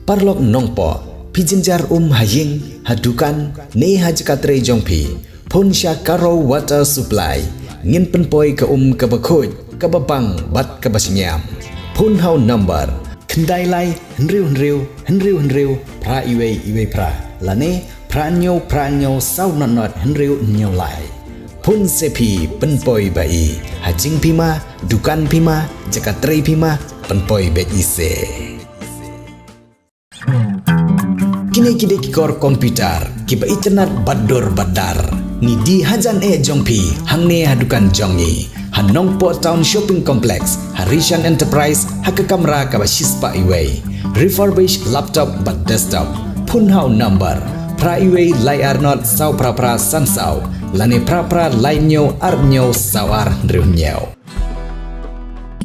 Parlok nongpo Pijinjar haying hadukan ne hajkatre jongpi pun sya karo water supply ngin penpoi ke kebakhoj kebabang bat kebasnyam pun hau number kendai lai henriu pra iwe pra lane pranyo sau not henriu nyo lai pun sepi penpoi bai hajing pima dukan pima jakatre pima penpoi bet ise kini kikor komputer kiba internet badar ni di hajan jongpi hangne hadukan jongi hanongpo town shopping complex Harishan Enterprise haka kamera kaba shispa iway refurbished laptop but desktop punhau number pra iway layar not sau pra sansau lane pra lainyo arnyo sawar riunyo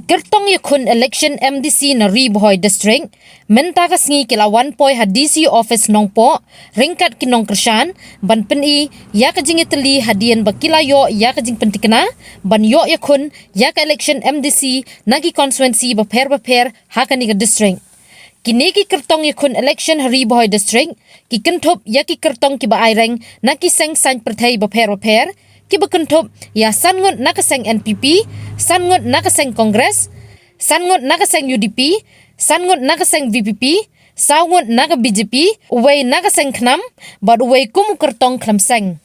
Kyrtong Iakhun Elekshon MDC na Bhoi district menta ka sngi kila 1 poi ha DC office nongpo ringkat kinong kershan ban peni ya ka jing itali hadian bakila yo ya ka jing pentikna ban yo Iakhun ya ka Elekshon MDC nagi constituency baper ha ka ni district kini ki Kyrtong Iakhun Elekshon Bhoi district ki kenthop ya ki Kyrtong ki ba aireng na ki seng san perthai baper ki bakentop ya sangut nakaseng NPP, sangut nakaseng Kongres, sangut nakaseng UDP, sangut nakaseng VPP, sangut nak BJP, uway nakaseng knam, bad uway kum Kyrtong klamseng.